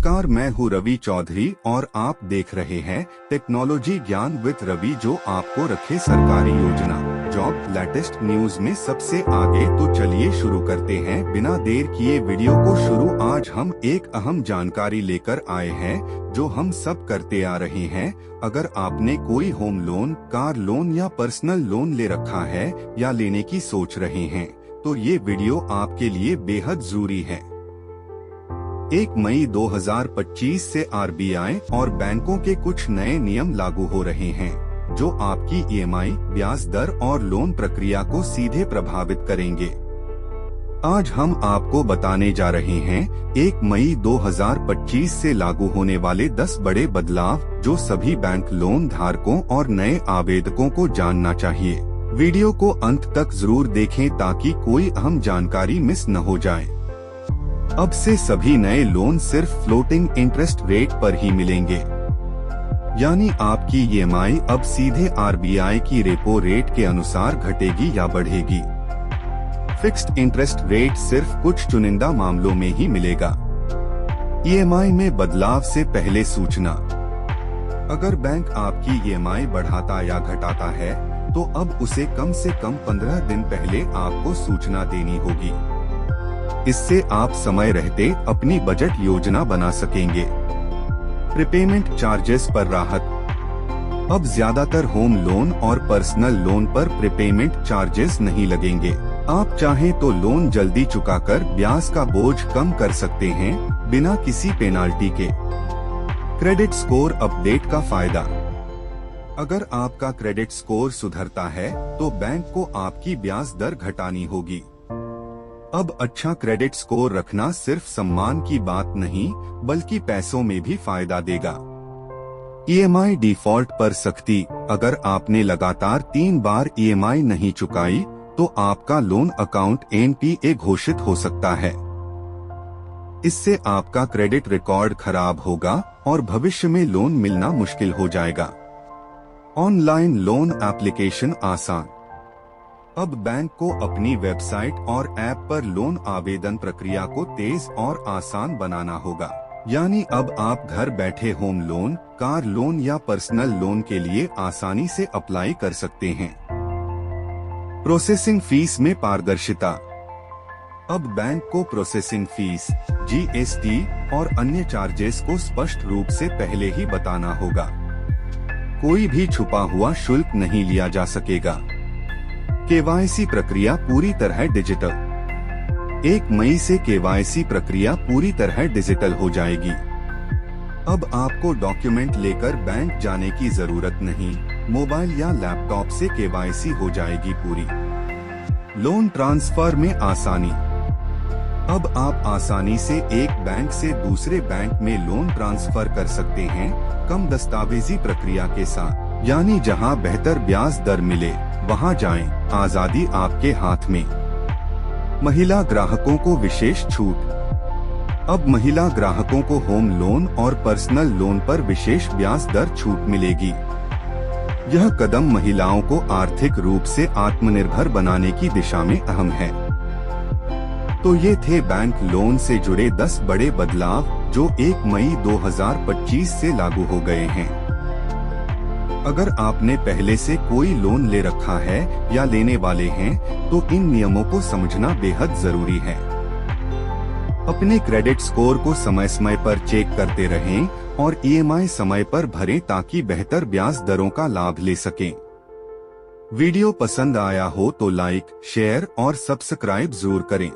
नमस्कार, मैं हूँ रवि चौधरी और आप देख रहे हैं टेक्नोलॉजी ज्ञान विद रवि, जो आपको रखे सरकारी योजना जॉब लेटेस्ट न्यूज में सबसे आगे। तो चलिए शुरू करते हैं बिना देर किए वीडियो को शुरू। आज हम एक अहम जानकारी लेकर आए हैं जो हम सब करते आ रहे हैं। अगर आपने कोई होम लोन, कार लोन या पर्सनल लोन ले रखा है या लेने की सोच रहे हैं तो ये वीडियो आपके लिए बेहद जरूरी है। 1 मई 2025 से आरबीआई और बैंकों के कुछ नए नियम लागू हो रहे हैं जो आपकी ईएमआई, ब्याज दर और लोन प्रक्रिया को सीधे प्रभावित करेंगे। आज हम आपको बताने जा रहे हैं 1 मई 2025 से लागू होने वाले 10 बड़े बदलाव जो सभी बैंक लोन धारकों और नए आवेदकों को जानना चाहिए। वीडियो को अंत तक जरूर देखें ताकि कोई अहम जानकारी मिस न हो जाए। अब से सभी नए लोन सिर्फ फ्लोटिंग इंटरेस्ट रेट पर ही मिलेंगे, यानी आपकी ईएमआई अब सीधे आरबीआई की रेपो रेट के अनुसार घटेगी या बढ़ेगी। फिक्स्ड इंटरेस्ट रेट सिर्फ कुछ चुनिंदा मामलों में ही मिलेगा। ईएमआई में बदलाव से पहले सूचना। अगर बैंक आपकी ईएमआई बढ़ाता या घटाता है तो अब उसे कम से कम 15 दिन पहले आपको सूचना देनी होगी। इससे आप समय रहते अपनी बजट योजना बना सकेंगे। प्रीपेमेंट चार्जेस पर राहत। अब ज्यादातर होम लोन और पर्सनल लोन पर प्रीपेमेंट चार्जेस नहीं लगेंगे। आप चाहें तो लोन जल्दी चुकाकर ब्याज का बोझ कम कर सकते हैं बिना किसी पेनाल्टी के। क्रेडिट स्कोर अपडेट का फायदा। अगर आपका क्रेडिट स्कोर सुधरता है तो बैंक को आपकी ब्याज दर घटानी होगी। अब अच्छा क्रेडिट स्कोर रखना सिर्फ सम्मान की बात नहीं बल्कि पैसों में भी फायदा देगा। ईएमआई डिफॉल्ट पर सख्ती। अगर आपने लगातार 3 बार ईएमआई नहीं चुकाई तो आपका लोन अकाउंट एनपीए घोषित हो सकता है। इससे आपका क्रेडिट रिकॉर्ड खराब होगा और भविष्य में लोन मिलना मुश्किल हो जाएगा। ऑनलाइन लोन एप्लीकेशन आसान। अब बैंक को अपनी वेबसाइट और ऐप पर लोन आवेदन प्रक्रिया को तेज और आसान बनाना होगा। यानी अब आप घर बैठे होम लोन, कार लोन या पर्सनल लोन के लिए आसानी से अप्लाई कर सकते हैं। प्रोसेसिंग फीस में पारदर्शिता। अब बैंक को प्रोसेसिंग फीस, जीएसटी और अन्य चार्जेस को स्पष्ट रूप से पहले ही बताना होगा। कोई भी छुपा हुआ शुल्क नहीं लिया जा सकेगा। केवाईसी प्रक्रिया पूरी तरह डिजिटल। 1 मई से केवाईसी प्रक्रिया पूरी तरह डिजिटल हो जाएगी। अब आपको डॉक्यूमेंट लेकर बैंक जाने की जरूरत नहीं, मोबाइल या लैपटॉप से केवाईसी हो जाएगी पूरी। लोन ट्रांसफर में आसानी। अब आप आसानी से एक बैंक से दूसरे बैंक में लोन ट्रांसफर कर सकते हैं कम दस्तावेजी प्रक्रिया के साथ। यानी जहां बेहतर ब्याज दर मिले वहां जाएं, आजादी आपके हाथ में। महिला ग्राहकों को विशेष छूट। अब महिला ग्राहकों को होम लोन और पर्सनल लोन पर विशेष ब्याज दर छूट मिलेगी। यह कदम महिलाओं को आर्थिक रूप से आत्मनिर्भर बनाने की दिशा में अहम है। तो ये थे बैंक लोन से जुड़े 10 बड़े बदलाव जो 1 मई 2025 से लागू हो गए हैं। अगर आपने पहले से कोई लोन ले रखा है या लेने वाले हैं तो इन नियमों को समझना बेहद जरूरी है। अपने क्रेडिट स्कोर को समय समय पर चेक करते रहें और ईएमआई समय पर भरें ताकि बेहतर ब्याज दरों का लाभ ले सकें। वीडियो पसंद आया हो तो लाइक, शेयर और सब्सक्राइब जरूर करें।